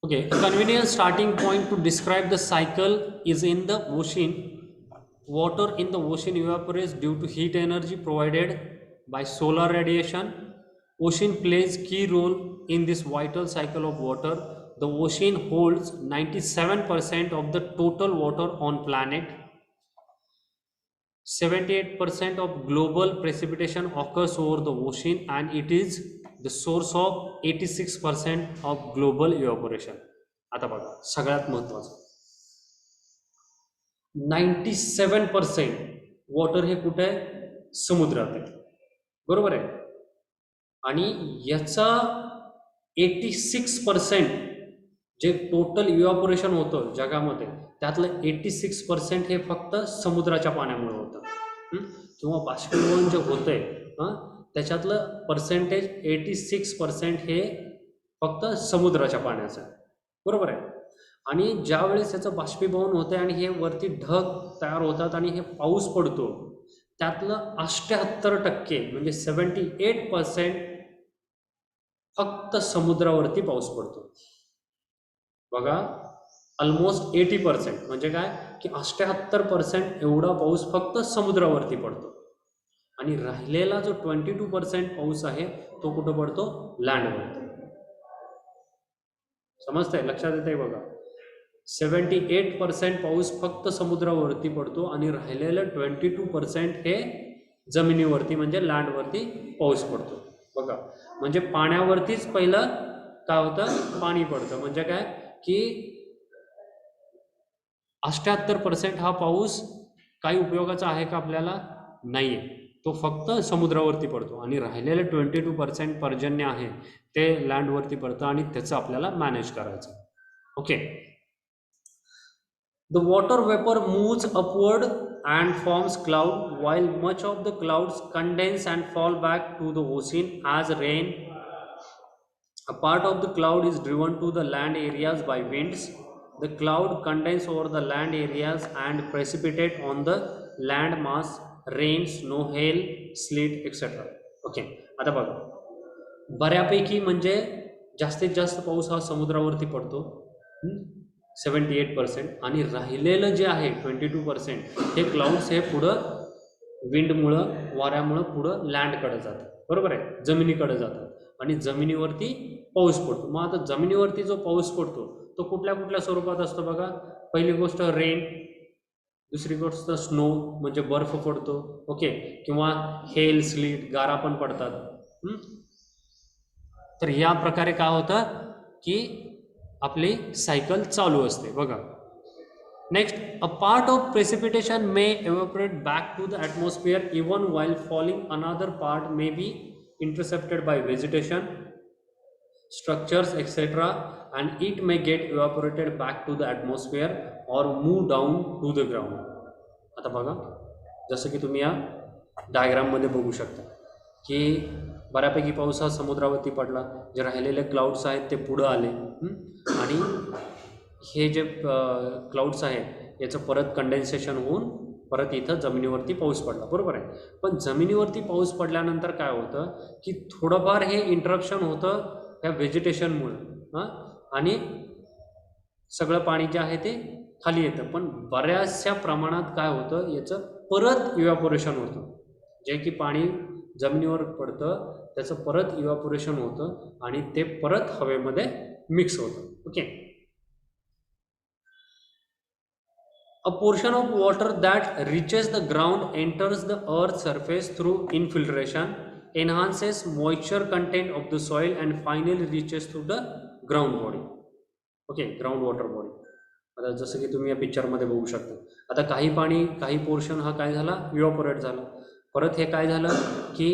Okay, a convenient starting point to describe the cycle is in the ocean. Water in the ocean evaporates due to heat energy provided by solar radiation. Ocean plays key role in this vital cycle of water. The ocean holds 97% of the total water on planet. 78% of global precipitation occurs over the ocean and it is the source of 86% of global evaporation. आता बघा सगळ्यात महत्वाचं 97% water हे कुठे आहे समुद्रात आहे बरोबर आहे आणि याचा 86% जे टोटल इव्हॅपोरेशन होतं जगामध्ये त्यातलं 86% हे फक्त समुद्राच्या पाण्यामुळे होतं किंवा बाष्पीभवन जे होतंय त्याच्यातलं पर्सेंटेज 86% हे फक्त समुद्राच्या पाण्याचं आहे बरोबर आहे आणि ज्या वेळेस त्याचं बाष्पीभवन होतं आणि हे वरती ढग तयार होतात आणि हे पाऊस पडतो त्यातलं 78% म्हणजे 78% फक्त समुद्रावरती पाऊस पडतो बघा ऑलमोस्ट 80% म्हणजे काय की 78% एवढा पाऊस फक्त समुद्रावरती पडतो आणि राहिलेला जो 22% पाऊस आहे तो कुठं पडतो लँडवरती समजतंय लक्षात येतंय बघा 78% पाऊस फक्त समुद्रावरती पडतो आणि राहिलेलं 22% हे जमिनीवरती म्हणजे लँडवरती पाऊस पडतो बघा म्हणजे पाण्यावरतीच पहिलं काय होतं पाणी पडतं म्हणजे काय की 78% हा पाऊस काही उपयोगाचा आहे का आपल्याला नाही आहे तो फक्त समुद्रावरती पडतो आणि राहिलेलं 22% पर्जन्य आहे ते लँडवरती पडतं आणि त्याचं आपल्याला मॅनेज करायचं okay The water vapor moves upward and forms cloud while much of the clouds condense and fall back to the ocean as rain. A part of the cloud is driven to the land areas by winds. The cloud condense over the land areas and precipitate on the land mass, rain, snow, hail, sleet, etc. Okay आता बघा बऱ्यापैकी म्हणजे जास्तीत जास्त पाऊस हा समुद्रावरती पडतो 78% आणि राहिलेलं जे आहे 22% हे क्लाउड्स हे पुढं विंडमुळं वाऱ्यामुळं पुढं लँडकडे जातात बरोबर आहे जमिनीकडे जातात आणि जमिनीवरती पाऊस पडतो मग आता जमिनीवरती जो पाऊस पडतो तो कुठल्या कुठल्या स्वरूपात असतो बघा पहिली गोष्ट रेन दुसरी गोष्ट स्नो म्हणजे बर्फ पडतो ओके किंवा हेल स्लीट गारा पण पडतात तर या प्रकारे काय होतं की आपली सायकल चालू असते बघा next a part of precipitation may evaporate back to the atmosphere even while falling another part may be intercepted by vegetation structures etcetera and it may get evaporated back to the atmosphere or move down to the ground आता बघा जसं की तुम्ही या डायग्राममध्ये बघू शकता की बऱ्यापैकी पाऊस हा समुद्रावरती पडला जे राहिलेले क्लाउड्स आहेत ते पुढं आले आणि हे जे क्लाउड्स आहेत याचं परत कंडेन्सेशन होऊन परत इथं जमिनीवरती पाऊस पडला बरोबर आहे पण जमिनीवरती पाऊस पडल्यानंतर काय होतं की थोडंफार हे इंटरप्शन होतं त्या व्हेजिटेशनमुळं आणि सगळं पाणी जे आहे ते खाली येतं पण बऱ्याचशा प्रमाणात काय होतं याचं परत इव्हॅपोरेशन होतं जे की पाणी जमिनीवर पडतं त्याचं परत इव्हॅपोरेशन होतं आणि ते परत हवेमध्ये मिक्स होतं okay A portion of water that reaches the ground enters the earth's surface through infiltration, enhances moisture content of the soil and finally reaches to the ground body. Okay ground water body आता जसं की तुम्ही या पिक्चरमध्ये बघू शकता आता काही पाणी काही पोर्शन हा काय झाला इव्हॅपोरेट झाला परत हे काय झालं की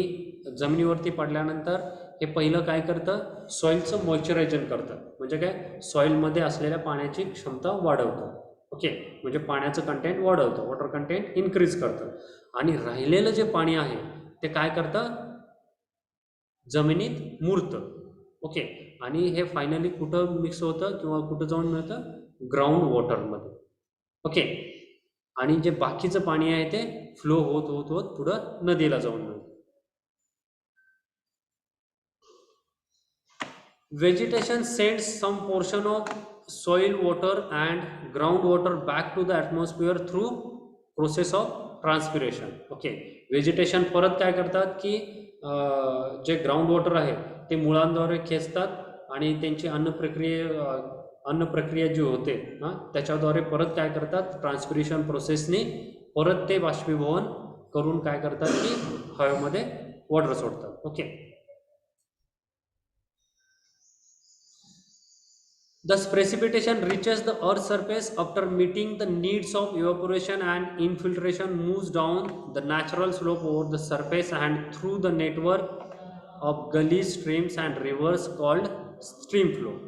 जमिनीवरती पडल्यानंतर हे पहिलं काय करतं सॉईलचं मॉइश्चरायझेशन करतं म्हणजे काय सॉईलमध्ये असलेल्या पाण्याची क्षमता वाढवतं ओके म्हणजे पाण्याचं कंटेंट वाढवतं वॉटर कंटेंट इन्क्रीज करतं आणि राहिलेलं जे पाणी आहे ते काय करतं जमिनीत मुरतं ओके आणि हे फायनली कुठं मिक्स होतं किंवा कुठं जाऊन मिळतं ग्राउंड वॉटरमध्ये ओके आणि जे बाकीचं पाणी आहे ते फ्लो होत होत होत पुढं नदीला जाऊन मिळतं vegetation sends some portion of soil water and groundwater back to the atmosphere through process of transpiration. Okay, vegetation परत काय करतात की जे ग्राउंड वॉटर आहे ते मुळांद्वारे खेचतात आणि त्यांची अन्न प्रक्रिया जी होते त्याच्याद्वारे परत काय करतात, ट्रान्सपिरेशन प्रोसेसने परत ते बाष्पीभवन करून काय करतात की हवेमध्ये वॉटर सोडतात. Okay, thus precipitation reaches the earth's surface after meeting the needs of evaporation and infiltration, moves down the natural slope over the surface and through the network of gullies, streams and rivers called stream flow.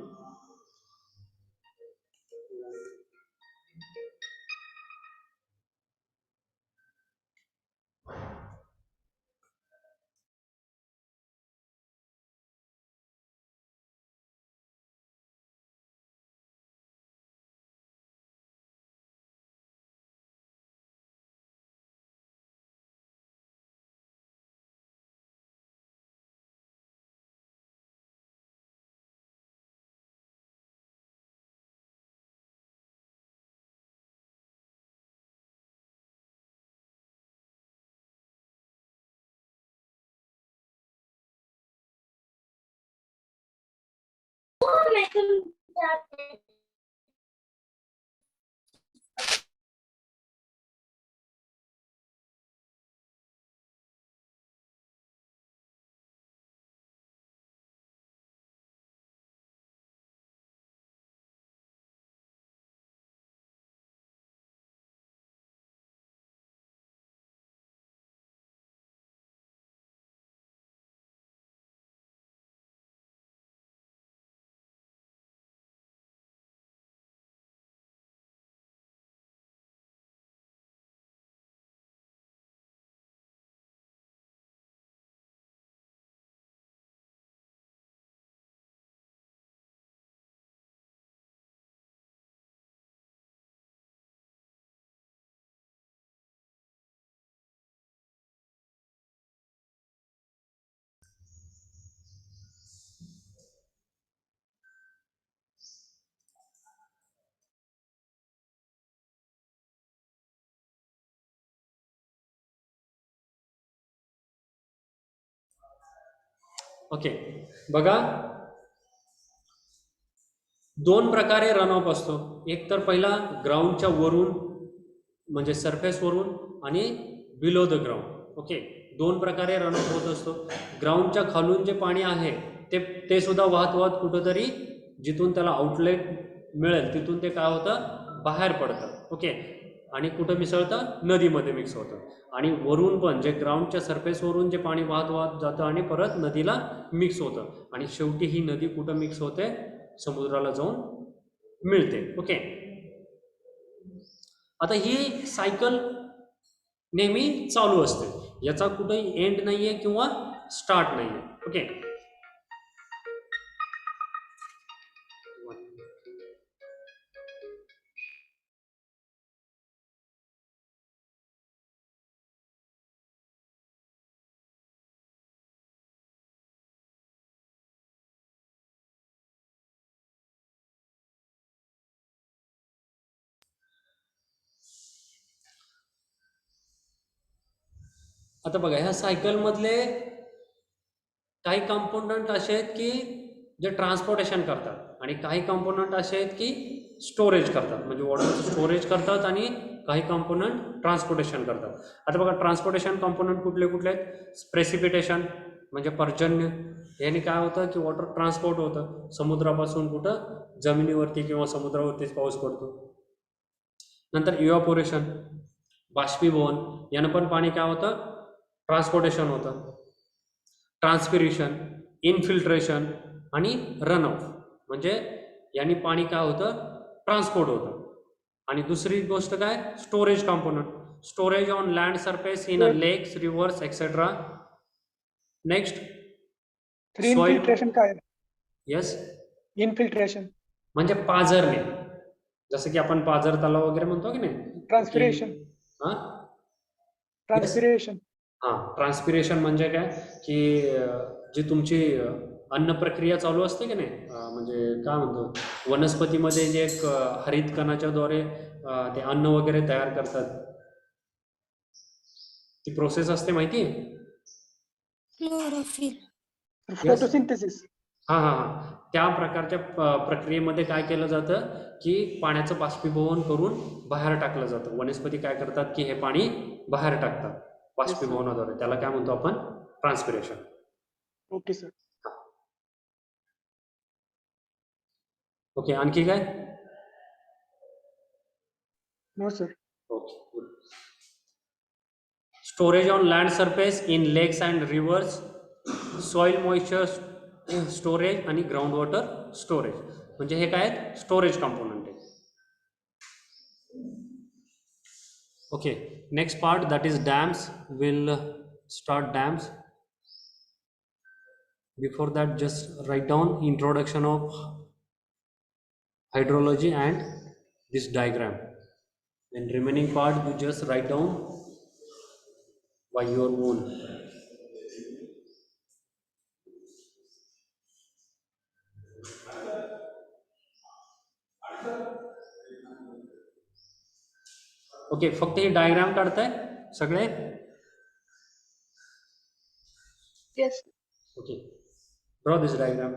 Okay, बघा दोन प्रकारे run of असतो. एक तर पहिला ग्राउंडच्या वरून म्हणजे सरफेस वरून आणि बिलो द ग्राउंड. ओके, दोन प्रकारे रन ऑफ होत असतो. ग्राउंडच्या खालून जे पाणी आहे ते सुद्धा वाहत वाहत कुठंतरी जिथून त्याला आउटलेट मिळेल तिथून ते काय होतं, बाहेर पडतं. ओके, आणि कुठं मिसळतं, नदीमध्ये मिक्स होतं. आणि वरून पण जे ग्राउंडच्या सरफेसवरून जे पाणी वाहत वाहत जातं आणि परत नदीला मिक्स होतं आणि शेवटी ही नदी कुठं मिक्स होते, समुद्राला जाऊन मिळते. ओके, आता ही सायकल नेहमी चालू असते, याचा कुठेही एंड नाहीये किंवा स्टार्ट नाहीये. ओके, आता बघा ह्या सायकलमधले काही कंपोनंट असे आहेत की जे ट्रान्सपोर्टेशन करतात आणि काही कंपोनंट असे आहेत की स्टोरेज करतात, म्हणजे वॉटरचं स्टोरेज करतात आणि काही कंपोनंट ट्रान्सपोर्टेशन करतात. आता बघा ट्रान्सपोर्टेशन कंपोनंट कुठले कुठले आहेत, प्रेसिपिटेशन म्हणजे पर्जन्य, याने काय होतं की वॉटर ट्रान्सपोर्ट होतं समुद्रापासून कुठं, जमिनीवरती किंवा समुद्रावरतीच पाऊस पडतो. नंतर इव्हॅपोरेशन बाष्पीभवन, यानं पण पाणी काय होतं, ट्रान्सपोर्टेशन होतं. ट्रान्सपिरेशन, इनफिल्ट्रेशन आणि रन ऑफ, म्हणजे यांनी पाणी काय होतं, ट्रान्सपोर्ट होतं. आणि दुसरी गोष्ट काय, storage component, storage on land surface in लेक्स, रिव्हर्स एक्सेट्रा. नेक्स्ट इन्फिल्ट्रेशन काय? यस, इन्फिल्ट्रेशन म्हणजे पाझरणे, जसं की आपण पाझर तलाव वगैरे म्हणतो की नाही. ट्रान्सपिरेशन. ट्रान्सपिरेशन ट्रान्सपिरेशन म्हणजे काय की जी तुमची अन्न प्रक्रिया चालू असते की नाही, म्हणजे काय म्हणतो, वनस्पतीमध्ये जे एक हरित कणाच्या द्वारे ते अन्न वगैरे तयार करतात, ती प्रोसेस असते माहिती आहे? क्लोरोफिल. यस. फोटोसिंथेसिस. हां हां हां. त्या प्रकारच्या प्रक्रियेमध्ये काय केलं जातं की पाण्याचं बाष्पीभवन करून बाहेर टाकलं जातं. वनस्पती काय करतात की हे पाणी बाहेर टाकतात बाष्पीभवनाद्वारे. त्याला काय म्हणतो आपण? ट्रान्सपिरेशन. Okay sir. ओके, आणखी काय? No sir. Okay, good. Storage on land surface in lakes and rivers, soil moisture storage आणि ग्राउंड वॉटर स्टोरेज. म्हणजे हे काय आहेत? स्टोरेज कंपोनंट आहे. Okay, next part, that is dams. We'll start dams. Before that, just write down introduction of hydrology and this diagram. And remaining part you just write down by your own. Okay, फक्त हे diagram काढताय सगळे? Yes. Okay, draw this diagram.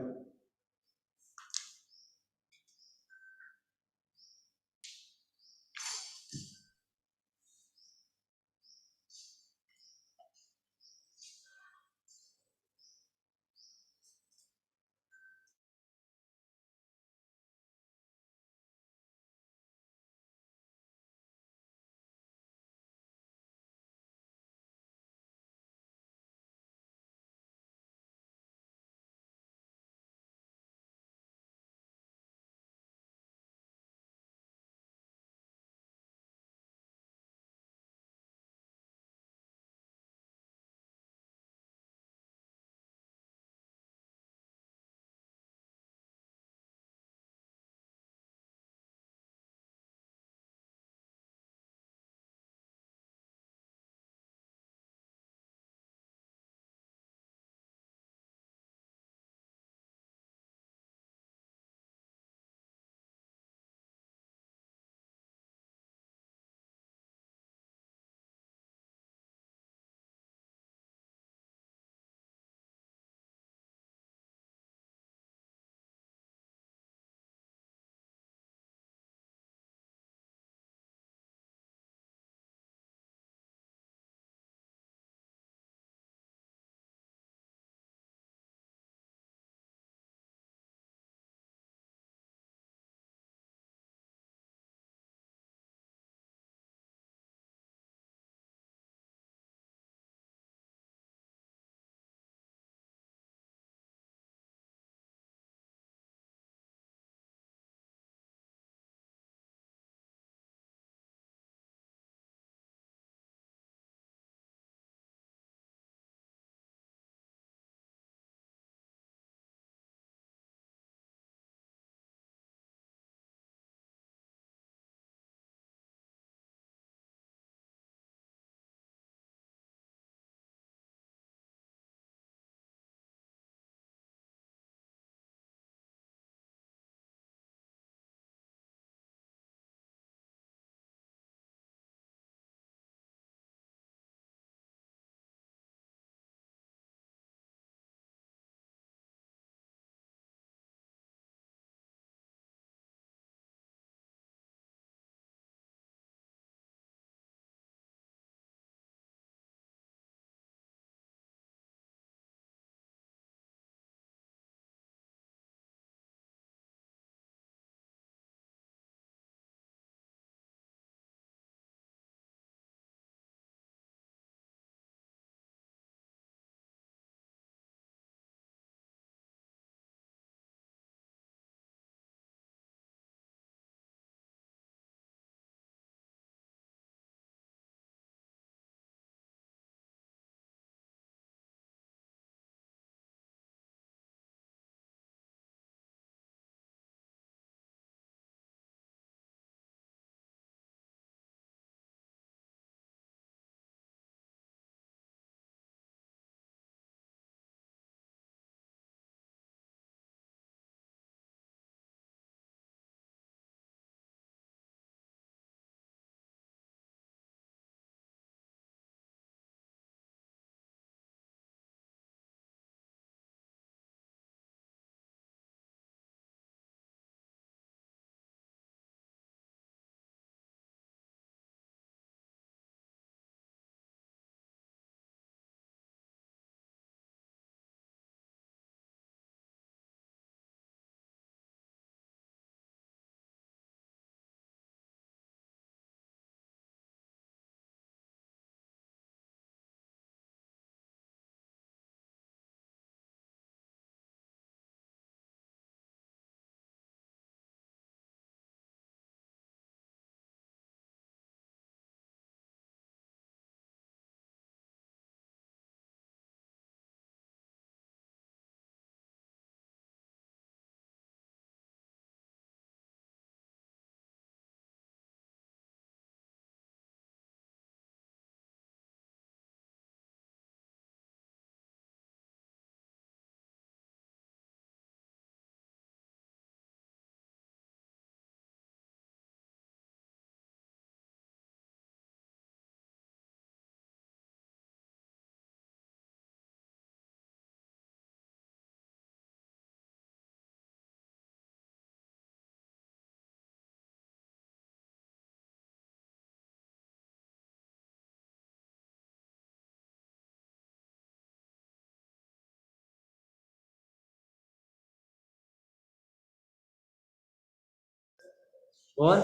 और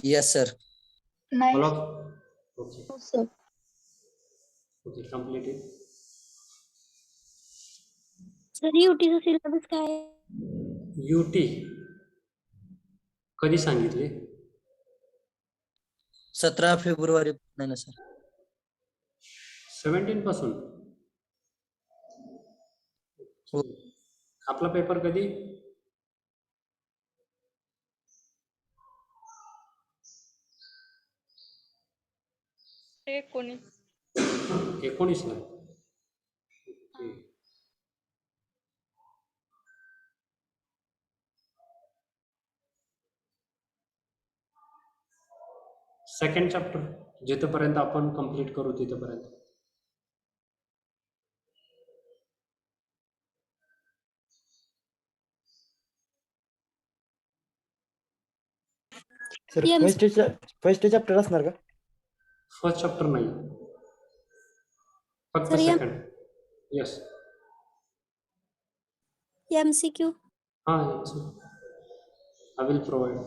Yes, sir. नाही all of okay no, sir. Okay completed. Sir युटीचा syllabus काय आहे? UT कधी सांगितले? 17 फेब्रुवारी नाही ना सर. 17 पासून. हो. आपला पेपर कधी? एकोणीस 19 ला. ओके. सेकंड चॅप्टर जिथपर्यंत आपण कंप्लीट करू तिथपर्यंत. सर PM फर्स्ट चॅप्टर असणार का? फर्स्ट चॅप्टर नाही, फक्त Sir, या- सेकंड. यस. MCQ हां आय विल प्रोव्हाइड.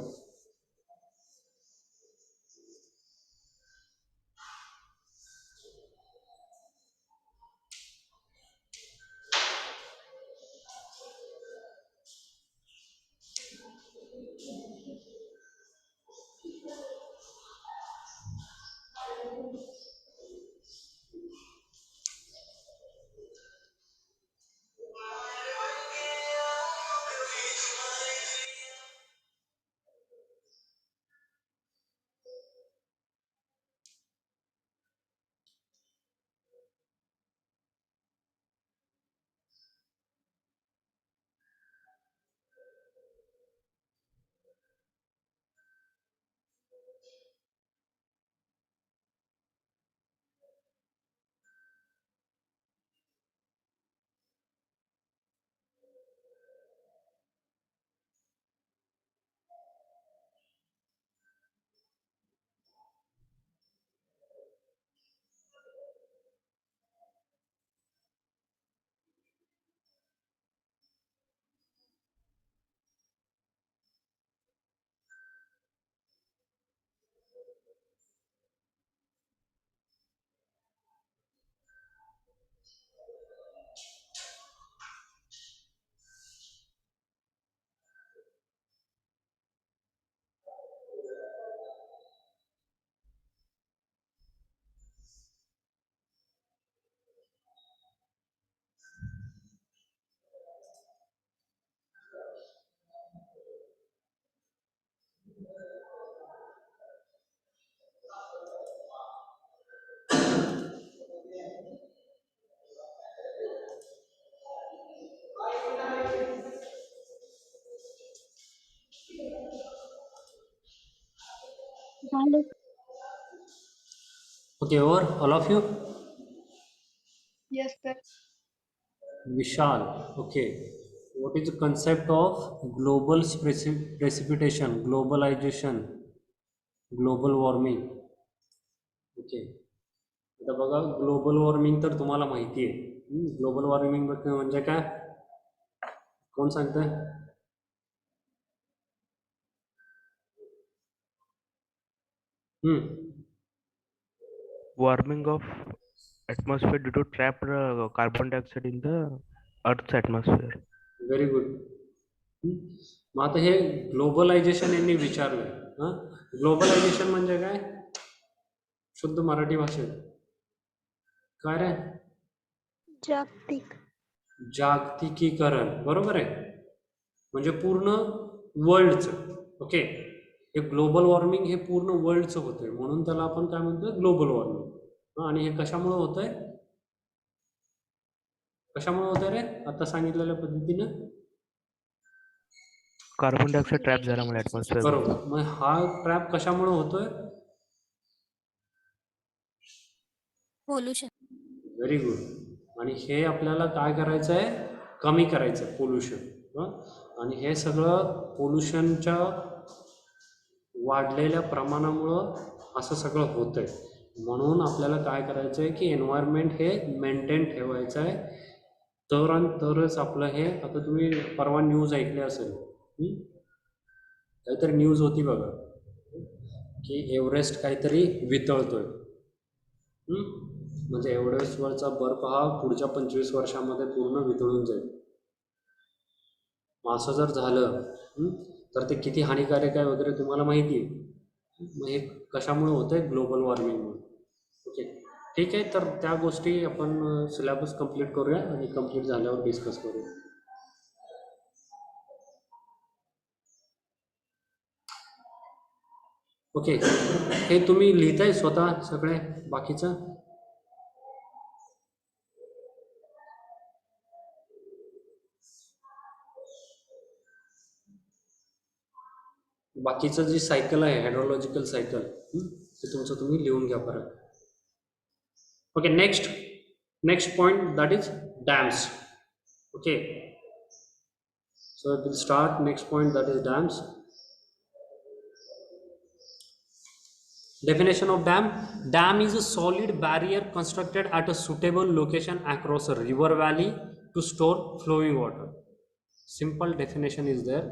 झालं. Okay, over all of you. yes sir. Vishal, okay. What is the concept of global precipitation, globalization, global warming? Okay. आता बघा global warming तर तुम्हाला माहिती आहे. ग्लोबल वॉर्मिंग म्हणजे काय? कोण सांगतंय? Warming of atmosphere due to trapped carbon dioxide in the Earth's atmosphere. Very good. मग आता हे ग्लोबलायझेशन यांनी विचारलंय. ग्लोबलायझेशन म्हणजे काय? शुद्ध मराठी भाषेत काय रे? जागतिक जागतिकीकरण. बरोबर आहे. म्हणजे पूर्ण वर्ल्डचं. ओके. हे ग्लोबल वॉर्मिंग हे पूर्ण वर्ल्डचं होतंय म्हणून त्याला आपण काय म्हणतो? Global warming. आणि हे कशामुळे होतंय? कशामुळे होतंय रे? आता सांगितलेल्या पद्धतीनं कार्बन डायऑक्साईड ट्रॅप झाल्यामुळे atmosphere मध्ये. बरोबर. मग हा ट्रॅप कशामुळे होतोय? पोल्युशन. Very good. आणि हे आपल्याला काय करायचं आहे? कमी करायचं आहे पोल्युशन. आणि हे सगळं पोल्युशनच्या वाढलेल्या प्रमाणामुळं असं सगळं होतंय. म्हणून आपल्याला काय करायचं आहे की एन्व्हायरमेंट हे मेंटेन ठेवायचं आहे. तर आणि तरच आपलं हे, आता तुम्ही परवा न्यूज ऐकली असेल काहीतरी न्यूज होती बघा की एव्हरेस्ट काहीतरी वितळतोय. म्हणजे एव्हरेस्टवरचा बर्फ हा पुढच्या 25 वर्षामध्ये पूर्ण वितळून जाईल. मग असं जर झालं तर ते किती हानिकारक आहे वगैरे तुम्हाला माहिती आहे. मग हे कशामुळे होतंय? ग्लोबल वॉर्मिंगमुळे. ओके, ठीक आहे. तर त्या गोष्टी आपण सिलेबस कंप्लीट करूया आणि कंप्लीट झाल्यावर डिस्कस करूया. ओके, हे तुम्ही लिहिताय स्वतः सगळे बाकीचं? बाकीचं जी सायकल आहे हायड्रोलॉजिकल सायकल ते तुमचं तुम्ही लिहून घ्या परत. Okay, next point that is dams. Okay, so we'll start next point, that is dams. Definition of dam: dam is a solid barrier constructed at a suitable location across a river valley to store flowing water. Simple definition is there.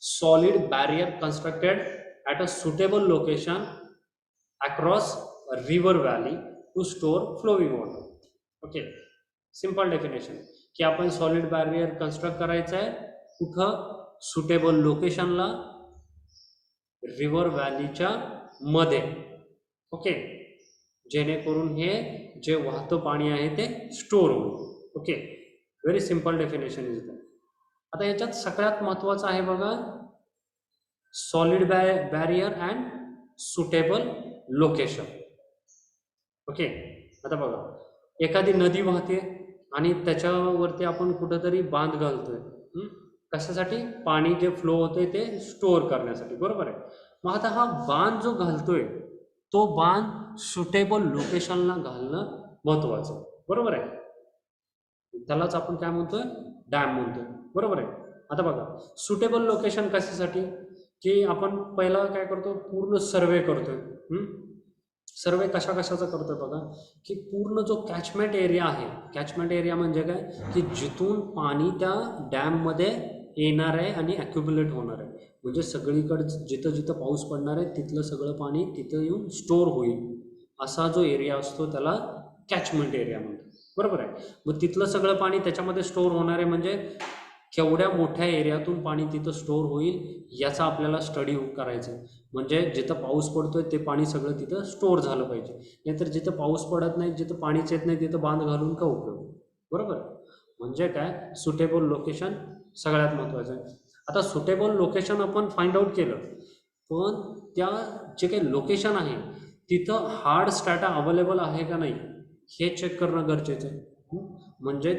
Solid barrier constructed at a suitable location across a river valley to store flowing water. Okay, simple definition की आपण solid barrier construct करायचं आहे कुठं? Suitable लोकेशनला, river व्हॅलीच्या मध्ये. Okay, जेणेकरून हे जे वाहतं पाणी आहे ते स्टोर होईल. Okay, very simple definition is that. आता याच्यात सगळ्यात महत्त्वाचं आहे बघा, solid barrier and suitable location. Okay, आता बघा एखादी नदी वाहते आणि त्याच्यावरती आपण कुठंतरी बांध घालतोय. कशासाठी? पाणी जे फ्लो होतंय ते स्टोअर करण्यासाठी, बरोबर आहे. मग आता हा बांध जो घालतोय तो बांध सुटेबल लोकेशनला घालणं महत्वाचं, बरोबर आहे. त्यालाच आपण काय म्हणतोय? डॅम म्हणतोय, बरोबर आहे. आता बघा सुटेबल लोकेशन कशासाठी? की आपण पहिला काय करतो? पूर्ण सर्वे करतोय. सर्वे कशाचा करतोय बघा, की पूर्ण जो कॅचमेंट एरिया आहे, कॅचमेंट एरिया म्हणजे काय? की जिथून पाणी त्या डॅममध्ये येणार आहे आणि ॲक्युम्युलेट होणार आहे. म्हणजे सगळीकडे जिथं जिथं पाऊस पडणार आहे तिथलं सगळं पाणी तिथं येऊन स्टोर होईल, असा जो एरिया असतो त्याला कॅचमेंट एरिया म्हणतो, बरोबर आहे. मग तिथलं सगळं पाणी त्याच्यामध्ये स्टोर होणार आहे. म्हणजे केवढ्या मोठ्या एरियातून पाणी तिथं स्टोर होईल याचा आपल्याला स्टडी करायचं आहे. म्हणजे जिथं पाऊस पडतोय ते पाणी सगळं तिथं स्टोर झालं पाहिजे. नाहीतर जिथं पाऊस पडत नाही, जिथं पाणीच येत नाही तिथं बांध घालून का उपयोग, बरोबर. म्हणजे काय? सुटेबल लोकेशन सगळ्यात महत्त्वाचं आहे. आता सुटेबल लोकेशन आपण फाइंड आउट केलं, पण त्या जे काही लोकेशन आहे तिथं हार्ड स्टॅटा अवेलेबल आहे का नाही हे चेक करणं गरजेचं आहे. म्हणजे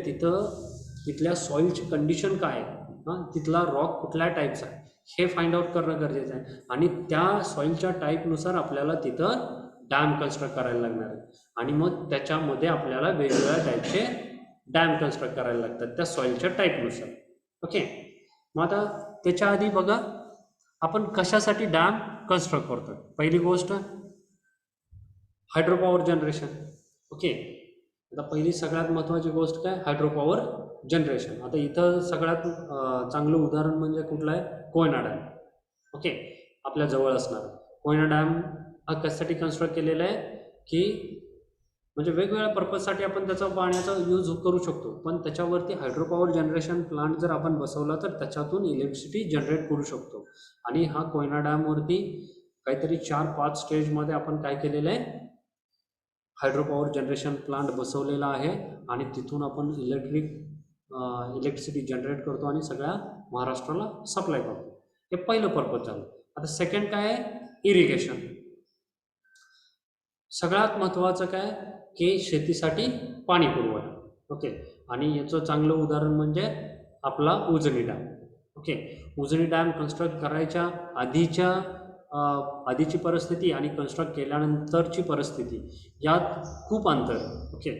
तिथल्या सॉईलची कंडिशन काय आहे, तिथला रॉक कुठल्या टाईपचा आहे हे फाइंड आउट करणं गरजेचं आहे. आणि त्या सॉईलच्या टाईपनुसार आपल्याला तिथं डॅम कन्स्ट्रक्ट करायला लागणार आहे. आणि मग त्याच्यामध्ये आपल्याला वेगवेगळ्या टाईपचे डॅम कन्स्ट्रक्ट करायला लागतात त्या सॉईलच्या टाईपनुसार. ओके, मग आता त्याच्या आधी बघा आपण कशासाठी डॅम कन्स्ट्रक्ट करतोय. पहिली गोष्ट हायड्रोपॉवर जनरेशन. ओके, आता पहिली सगळ्यात महत्त्वाची गोष्ट काय? Hydropower generation. आता इथं सगळ्यात चांगलं उदाहरण म्हणजे कुठलं आहे? कोयना डॅम. ओके, आपल्या जवळ असणार कोयना डॅम हा कशासाठी कन्स्ट्रक्ट केलेला आहे? की म्हणजे वेगवेगळ्या पर्पजसाठी आपण त्याचा पाण्याचा यूज करू शकतो, पण त्याच्यावरती हायड्रोपॉवर जनरेशन प्लांट जर आपण बसवला तर त्याच्यातून इलेक्ट्रिसिटी जनरेट करू शकतो. आणि हा कोयना डॅमवरती काहीतरी 4-5 स्टेजमध्ये आपण काय केलेलं आहे? हायड्रोपॉवर जनरेशन प्लांट बसवलेला आहे आणि तिथून आपण इलेक्ट्रिसिटी जनरेट करतो आणि सगळ्या महाराष्ट्राला सप्लाय करतो. हे पहिलं पर्पज झालं. आता सेकंड काय आहे? इरिगेशन. सगळ्यात महत्त्वाचं काय? की शेतीसाठी पाणी पुरवठा. ओके, आणि याचं चांगलं उदाहरण म्हणजे आपला Ujani dam. Okay, Ujani dam construct करायच्या आधीची परिस्थिती आणि कन्स्ट्रक्ट केल्यानंतरची परिस्थिती यात खूप अंतर आहे. ओके,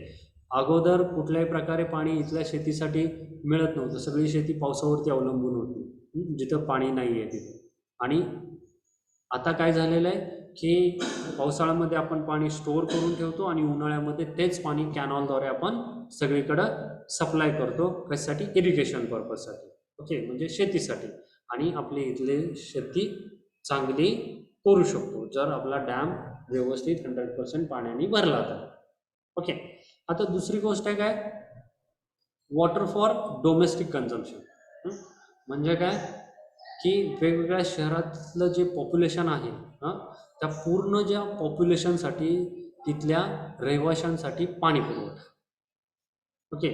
अगोदर कुठल्याही प्रकारे पाणी इथल्या शेतीसाठी मिळत नव्हतं. सगळी शेती पावसावरती अवलंबून होती, जिथं पाणी नाही आहे तिथं. आणि आता काय झालेलं आहे की पावसाळ्यामध्ये आपण पाणी स्टोअर करून ठेवतो आणि उन्हाळ्यामध्ये तेच पाणी कॅनॉलद्वारे आपण सगळीकडं सप्लाय करतो. कशासाठी? इरिगेशन पर्पजसाठी. ओके, म्हणजे शेतीसाठी. आणि आपली इथली शेती चांगली करू शकतो जर आपला डॅम व्यवस्थित 100% पाण्याने भरला तर. ओके, आता दुसरी गोष्ट आहे काय, वॉटर फॉर डोमेस्टिक कन्झम्पशन. म्हणजे काय की वेगवेगळ्या शहरातलं जे पॉप्युलेशन आहे त्या पूर्ण ज्या पॉप्युलेशनसाठी तिथल्या रहिवाशांसाठी पाणी पुरवठा. ओके,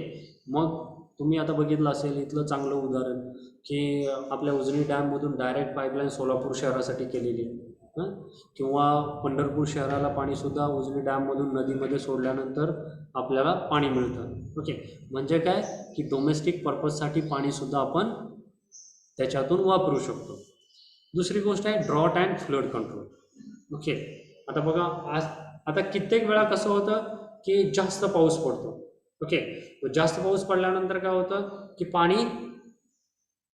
मग तुम्ही आता बघितलं असेल इथलं चांगलं उदाहरण की आपल्या उजनी डॅममधून डायरेक्ट पाईपलाईन सोलापूर शहरासाठी केलेली आहे. किंवा पंढरपूर शहराला पाणीसुद्धा उजनी डॅममधून नदीमध्ये सोडल्यानंतर आपल्याला पाणी मिळतं. ओके, म्हणजे काय की डोमेस्टिक पर्पजसाठी पाणीसुद्धा आपण त्याच्यातून वापरू शकतो. दुसरी गोष्ट आहे drought and flood control. Okay, आता बघा आता कित्येक वेळा कसं होतं की जास्त पाऊस पडतो. ओके, जास्त पाऊस पडल्यानंतर काय होतं की पाणी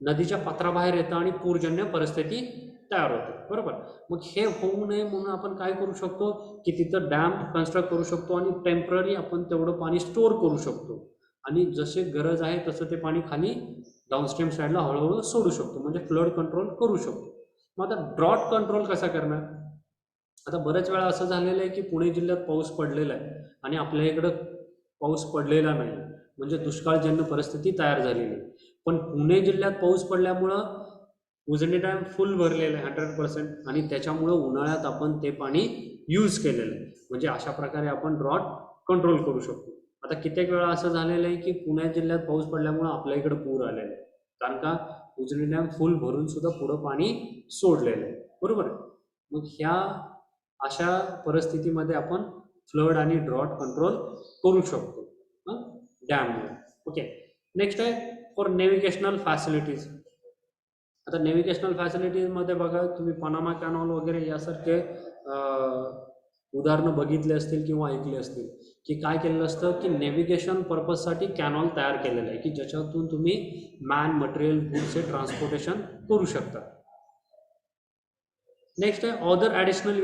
नदीच्या पात्राबाहेर येतं आणि पूरजन्य परिस्थिती तयार होते. बरोबर, मग हे होऊ नये म्हणून आपण काय करू शकतो की तिथं डॅम कन्स्ट्रक्ट करू शकतो आणि टेम्पररी आपण तेवढं पाणी स्टोअर करू शकतो आणि जसे गरज आहे तसं ते पाणी खाली डाऊनस्ट्रीम साईडला हळूहळू सोडू शकतो, म्हणजे फ्लड कंट्रोल करू शकतो. मग आता ड्रॉट कंट्रोल कसा करणार. आता बऱ्याच वेळा असं झालेलं आहे की पुणे जिल्ह्यात पाऊस पडलेला आहे आणि आपल्या इकडं पाऊस पडलेला नाही, म्हणजे दुष्काळजन्य परिस्थिती तयार झालेली आहे. पण पुणे जिल्ह्यात पाऊस पडल्यामुळं उजनी डॅम फुल भरलेलं आहे 100% आणि त्याच्यामुळं उन्हाळ्यात आपण ते पाणी यूज केलेलं आहे. म्हणजे अशा प्रकारे आपण ड्रॉट कंट्रोल करू शकतो. आता कित्येक वेळा असं झालेलं आहे की पुणे जिल्ह्यात पाऊस पडल्यामुळं आपल्या इकडं पूर आलेला आहे, कारण का उजनी डॅम फुल भरून सुद्धा पुढं पाणी सोडलेलं आहे. बरोबर आहे, मग ह्या अशा परिस्थितीमध्ये आपण फ्लड आणि ड्रॉट कंट्रोल करू शकतो डॅममुळे. ओके, नेक्स्ट आहे फॉर नेव्हिगेशनल फॅसिलिटीज. आता नेव्हिगेशनल फॅसिलिटीजमध्ये बघा तुम्ही पनामा कॅनॉल वगैरे यासारखे उदाहरणं बघितले असतील किंवा ऐकले असतील की काय केलेलं असतं की नेव्हिगेशन पर्पजसाठी कॅनॉल तयार केलेलं आहे की ज्याच्यातून तुम्ही मॅन मटेरियल गुड्सचे ट्रान्सपोर्टेशन करू शकता. नेक्स्ट आहे other additional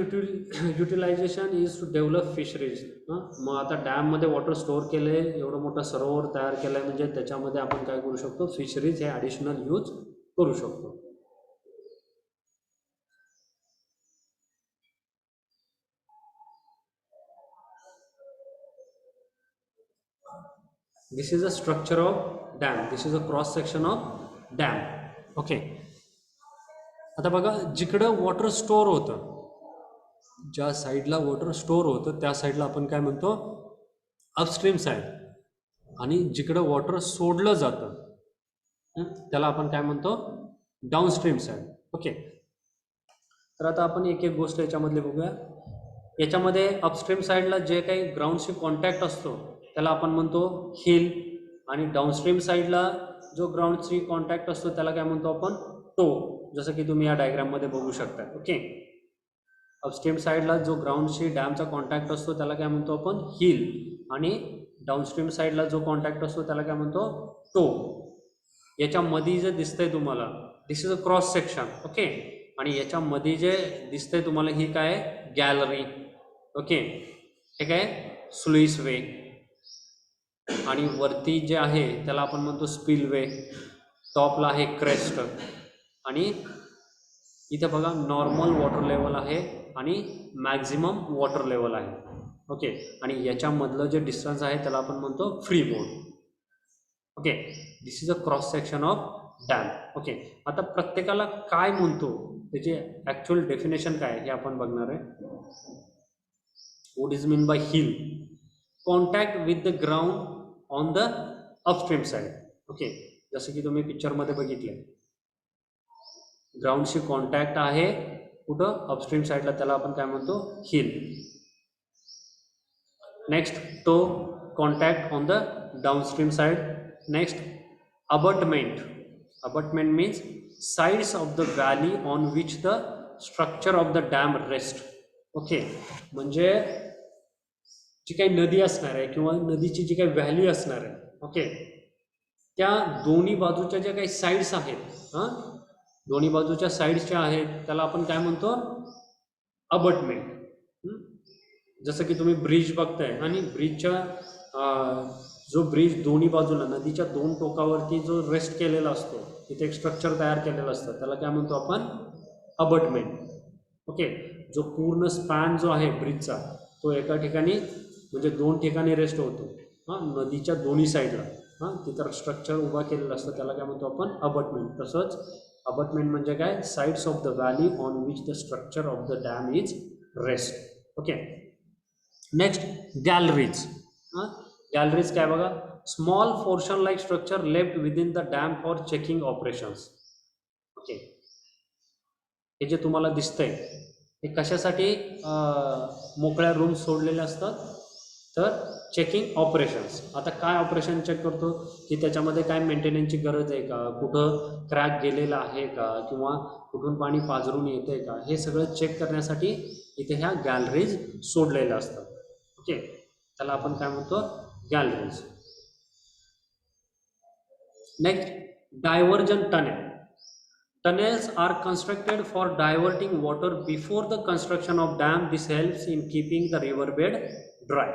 utilization is to develop fisheries. मग आता डॅममध्ये वॉटर स्टोअर केलं आहे, एवढं मोठं सरोवर तयार केलं आहे, म्हणजे त्याच्यामध्ये आपण काय करू शकतो, फिशरीज हे ॲडिशनल यूज करू शकतो. This is a structure of dam. This is a cross section of dam. Okay. आता बघा जिकडं वॉटर स्टोअर होतं, ज्या साईडला वॉटर स्टोअर होतं त्या साईडला आपण काय म्हणतो अपस्ट्रीम साईड, आणि जिकडं वॉटर सोडलं जातं त्याला आपण काय म्हणतो डाऊनस्ट्रीम साईड. ओके, तर आता आपण एक एक गोष्ट याच्यामधली बघूया. याच्यामध्ये अपस्ट्रीम साईडला जे काही ग्राउंडशी कॉन्टॅक्ट असतो त्याला आपण म्हणतो हिल, आणि डाऊनस्ट्रीम साईडला जो ग्राउंडशी कॉन्टॅक्ट असतो त्याला काय म्हणतो आपण टो, जसं की तुम्ही या डायग्राममध्ये बघू शकता. ओके, अपस्ट्रीम साईडला जो ग्राउंडशी डॅमचा कॉन्टॅक्ट असतो त्याला काय म्हणतो आपण हिल, आणि डाऊनस्ट्रीम साईडला जो कॉन्टॅक्ट असतो त्याला काय म्हणतो टो. याच्यामध्ये जे दिसतंय तुम्हाला this is a cross section. Okay, आणि याच्यामध्ये जे दिसतंय तुम्हाला ही काय गॅलरी. ओके, हे काय स्लुईस वे, आणि वरती जे आहे त्याला आपण म्हणतो स्पिलवे, टॉपला आहे क्रेस्ट, आणि इथे बघा नॉर्मल वॉटर लेवल आहे आणि मॅक्झिमम वॉटर लेवल आहे. ओके, आणि याच्यामधलं जे डिस्टन्स आहे त्याला आपण म्हणतो free board. Okay, this is a cross section of dam. Okay, आता प्रत्येकाला काय म्हणतो त्याची ॲक्च्युअल डेफिनेशन काय हे आपण बघणार आहे. What is mean by hill, contact with the ground on the upstream side. Okay, जसं की तुम्ही पिक्चरमध्ये बघितले ग्राउंडशी कॉन्टॅक्ट आहे कुठं अपस्ट्रीम साईडला, त्याला आपण काय म्हणतो heel. Next toe, contact on the downstream side. Next abutment, abutment means sides of the valley on which the structure of the dam rest. Okay, म्हणजे जी काही नदी असणार आहे किंवा नदीची जी काही व्हॅली असणार आहे, ओके, त्या दोन्ही बाजूच्या ज्या काही साईड्स आहेत दोन्ही बाजूच्या साईड्स ज्या आहेत त्याला आपण काय म्हणतो अबटमेंट. जसं की तुम्ही ब्रिज बघताय आणि ब्रिजच्या जो ब्रिज दोन्ही बाजूला नदीच्या दोन टोकावरती जो रेस्ट केलेला असतो तिथे एक स्ट्रक्चर तयार केलेलं असतं, त्याला काय म्हणतो आपण, अबटमेंट. ओके, जो पूर्ण स्पॅन जो आहे ब्रिजचा तो एका ठिकाणी म्हणजे 2 ठिकाणी रेस्ट होतो. नदीच्या दोन्ही साईडला तिथं स्ट्रक्चर उभा केलेलं असतं, त्याला काय म्हणतो आपण, अबटमेंट. तसंच अबटमेंट म्हणजे काय, sides of the valley on which the structure of the dam is rest. Okay, next galleries. Galleries काय बघा, small portion like structure left within the dam for checking operations. Okay, हे जे तुम्हाला दिसतंय हे कशासाठी मोकळ्या रूम सोडलेले असतात, तर चेकिंग ऑपरेशन्स. आता काय ऑपरेशन चेक करतो, की त्याच्यामध्ये काय मेंटेनन्सची गरज आहे का, कुठं क्रॅक गेलेला आहे का, किंवा कुठून पाणी पाझरून येतं आहे का, हे सगळं चेक करण्यासाठी इथे ह्या गॅलरीज सोडलेल्या असतात. ओके, त्याला आपण काय म्हणतो, galleries. Next, diversion tunnel. Tunnels are constructed for diverting water before the construction of dam. This helps in keeping the river bed dry.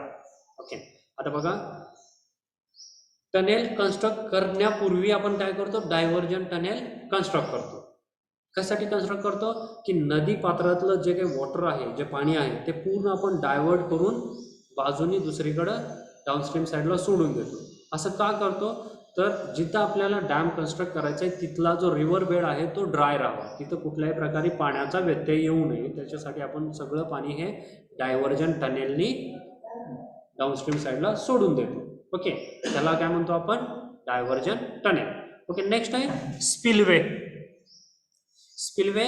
Okay, आता बघा, टनेल कन्स्ट्रक्ट करण्यापूर्वी आपण काय करतो, डायव्हर्जन टनेल कन्स्ट्रक्ट करतो. कशासाठी कन्स्ट्रक्ट करतो, की नदी पात्रातलं जे काही वॉटर आहे, जे पाणी आहे, ते पूर्ण आपण डायव्हर्ट करून बाजूनी दुसरीकडं डाऊनस्ट्रीम साईडला सोडून देतो. असं का करतो, तर जिथं आपल्याला डॅम कन्स्ट्रक्ट करायचा आहे तिथला जो रिव्हर बेड आहे तो ड्राय राहावा, तिथं कुठल्याही प्रकारे पाण्याचा व्यत्यय येऊ नये, त्याच्यासाठी आपण सगळं पाणी हे डायव्हर्जन टनेलनी डाऊनस्ट्रीम साईडला सोडून देतो. ओके, त्याला काय म्हणतो आपण, डायव्हर्जन टनेल. ओके, नेक्स्ट आहे spillway. Spillway,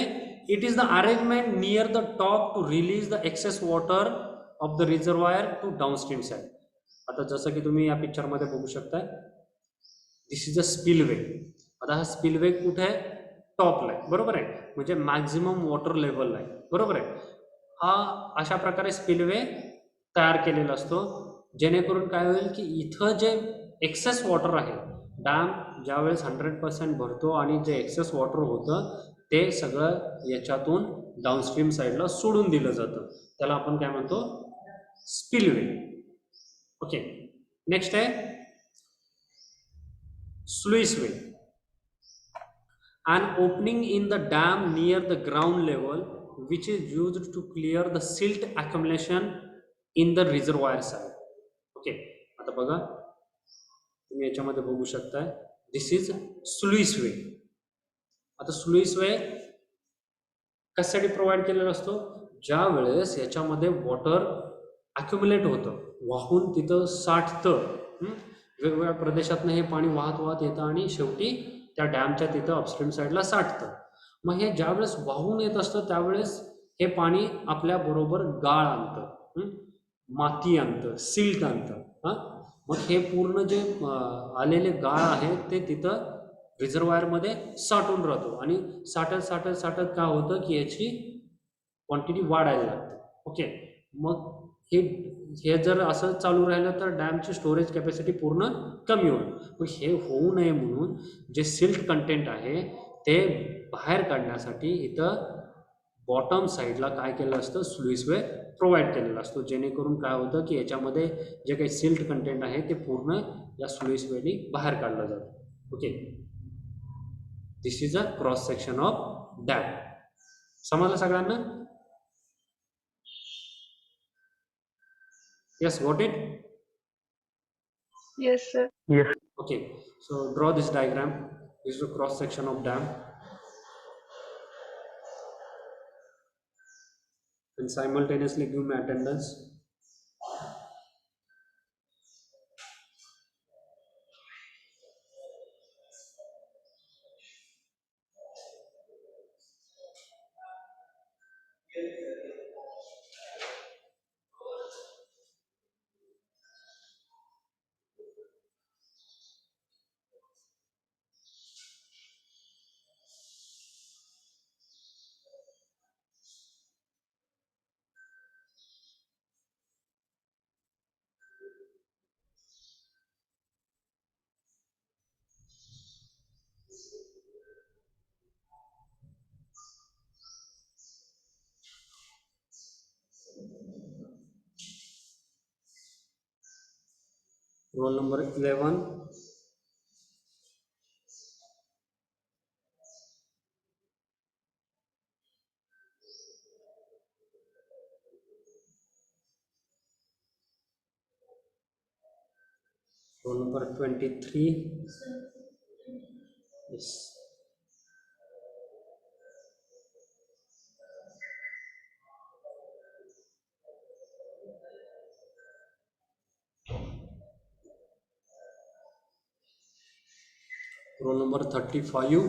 it is the arrangement near the top to release the excess water of the reservoir to downstream side. आता जसं की तुम्ही या पिक्चरमध्ये बघू शकताय, दिस इज अ स्पिलवे. आता हा स्पिलवे कुठे आहे, टॉपला आहे, बरोबर आहे, म्हणजे मॅक्झिमम वॉटर लेवलला आहे, बरोबर आहे. हा अशा प्रकारे स्पिलवे तयार केलेला असतो, जेणेकरून काय होईल, की इथं जे एक्सेस वॉटर आहे, डॅम ज्यावेळेस 100% भरतो आणि जे एक्सेस वॉटर होतं ते सगळं याच्यातून डाऊनस्ट्रीम साईडला सोडून दिलं जातं, त्याला आपण काय म्हणतो, स्पिलवे. ओके, नेक्स्ट आहे sluiceway. An opening in the dam near the ground level which is used to clear the silt accumulation in the reservoir side. Okay, आता बघा तुम्ही याच्यामध्ये बघू शकताय, दिस इज sluiceway. आता sluiceway कशासाठी प्रोव्हाइड केलेला असतो, ज्या वेळेस याच्यामध्ये वॉटर अक्युमुलेट होतं, वाहून तिथं साठतं, वेगवेगळ्या प्रदेशातनं हे पाणी वाहत येतं आणि शेवटी त्या डॅमच्या तिथं अपस्ट्रीम साईडला साठतं. मग हे ज्यावेळेस वाहून येत असतं त्यावेळेस हे पाणी आपल्याबरोबर गाळ आणतं, माती आणतं, सिल्ट आणतं. मग हे पूर्ण जे आलेले गाळ आहे ते तिथं रिझर्वायरमध्ये साठून राहतो आणि साठत साठत साठत काय होतं, की याची क्वांटिटी वाढायला लागते. ओके, मग हे जर असं चालू राहिलं तर डॅमची स्टोरेज कॅपॅसिटी पूर्ण कमी होईल. मग हे होऊ नये म्हणून जे सिल्ट कंटेंट आहे ते बाहेर काढण्यासाठी इथं बॉटम साईडला काय केलं असतं, स्लुईसवे प्रोव्हाइड केलेला असतो, जेणेकरून काय होतं, की याच्यामध्ये जे काही सिल्ट कंटेंट आहे ते पूर्ण या स्लुईसवेनी बाहेर काढलं जातं. Okay, this is a cross section of dam. समजलं सगळ्यांना? Yes, got it? Yes, sir. Yes. Okay, so draw this diagram. This is a cross section of dam. And simultaneously give me attendance. Roll number 11. Roll number 23. Yes. Roll number 35.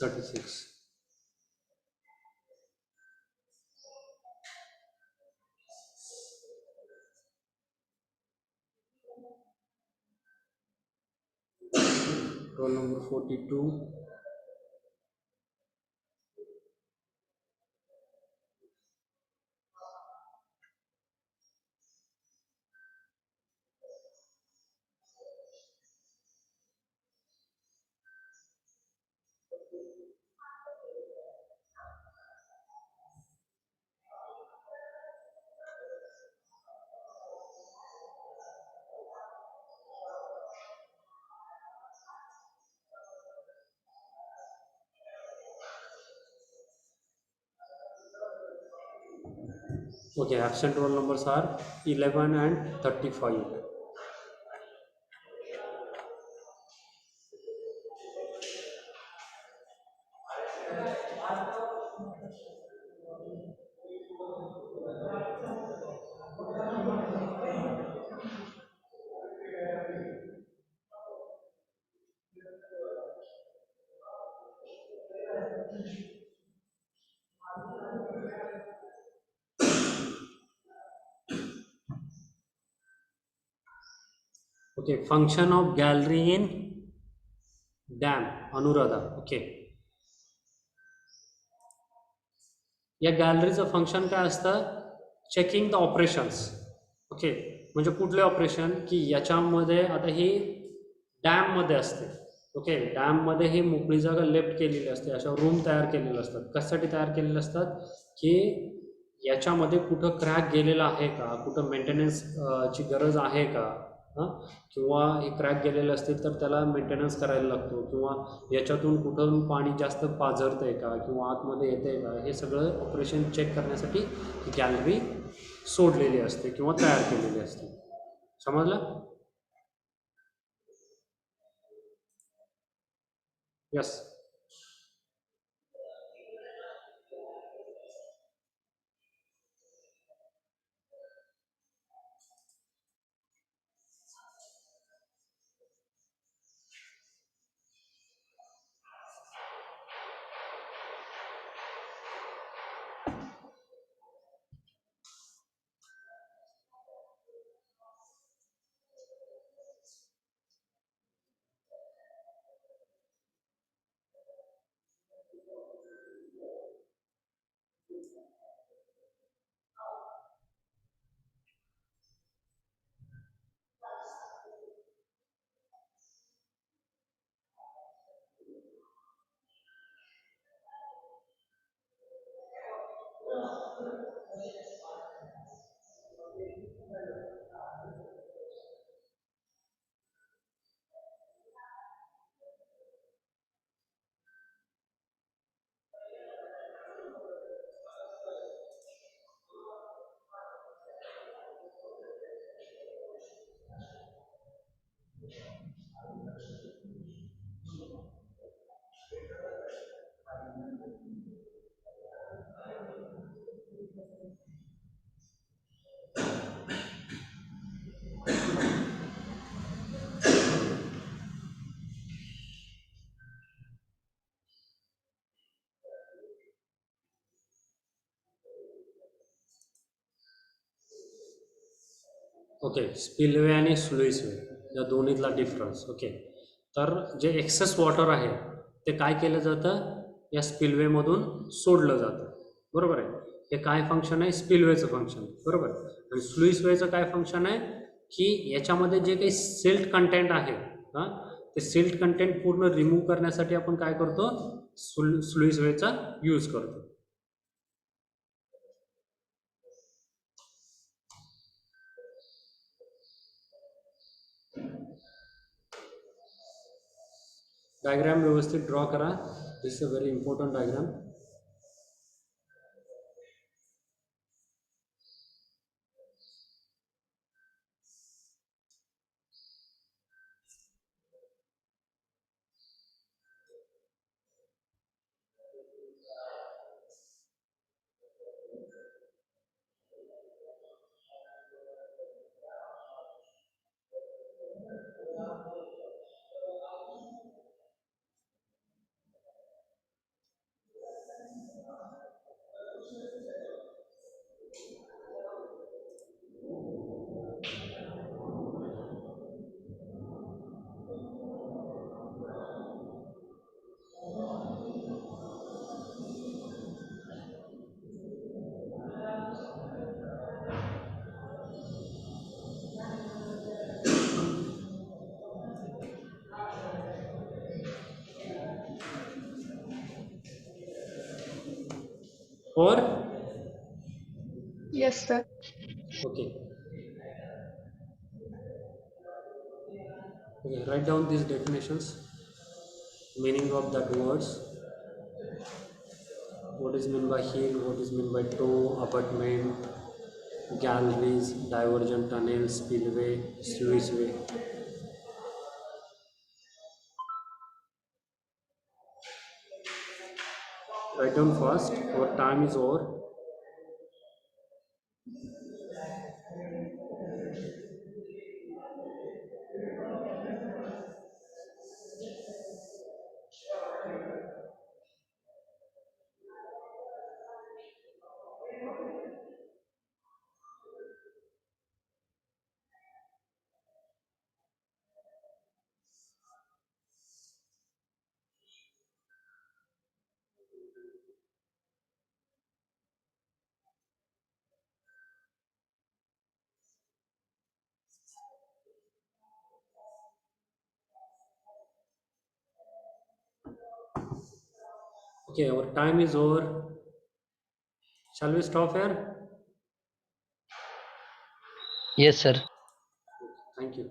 36. Roll number 42. Okay, absent roll numbers are 11 and 35. Okay, function of gallery in dam, Anuradha. Okay. या गॅलरीचं function काय असतं? Checking the operations. Okay, म्हणजे कुठले operation की याच्यामध्ये आता ही डॅममध्ये असते. Okay, डॅममध्ये ही मोकळी जागा लेफ्ट केलेली असते, अशा रूम तयार केलेल्या असतात. कशासाठी तयार केलेले असतात? की याच्यामध्ये कुठं क्रॅक गेलेला आहे का, कुठं मेंटेनन्स ची गरज आहे का, किंवा हे क्रॅक गेलेले असतील तर त्याला मेंटेनन्स करायला लागतो, किंवा याच्यातून कुठून पाणी जास्त पाझरतंय का किंवा आतमध्ये येतंय का, हे सगळं ऑपरेशन चेक करण्यासाठी ही गॅलरी सोडलेली असते किंवा तयार केलेली असते. समजलं? यस. ओके, स्पिलवे आणि स्लुईसवे या दोन्हीतला डिफरन्स. ओके, तर जे एक्सेस वॉटर आहे ते काय केलं जातं? या स्पिलवेमधून सोडलं जातं. बरोबर आहे. हे काय फंक्शन आहे? स्पिलवेचं फंक्शन. बरोबर. आणि स्लुईसवेचं काय फंक्शन आहे? की याच्यामध्ये जे काही सिल्ट कंटेंट आहे, ते सिल्ट कंटेंट पूर्ण रिमूव्ह करण्यासाठी आपण काय करतो? स्लुईसवेचा यूज करतो. डायग्राम व्यवस्थित ड्रॉ करा. This is a very important diagram. or Yes, sir. okay. Okay, write down these definitions, meaning of that words. What is meant by hill, what is meant by toe, abutment, galleries, divergent tunnel, spillway, sluiceway. Write down fast. Our time is over. Okay, our time is over. Shall we stop here? Yes, sir. Thank you.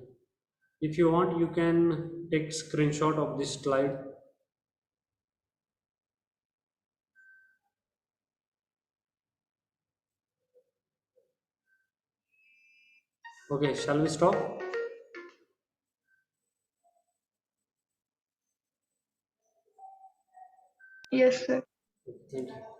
If you want, you can take screenshot of this slide. Okay, shall we stop? Yes, sir. Thank you.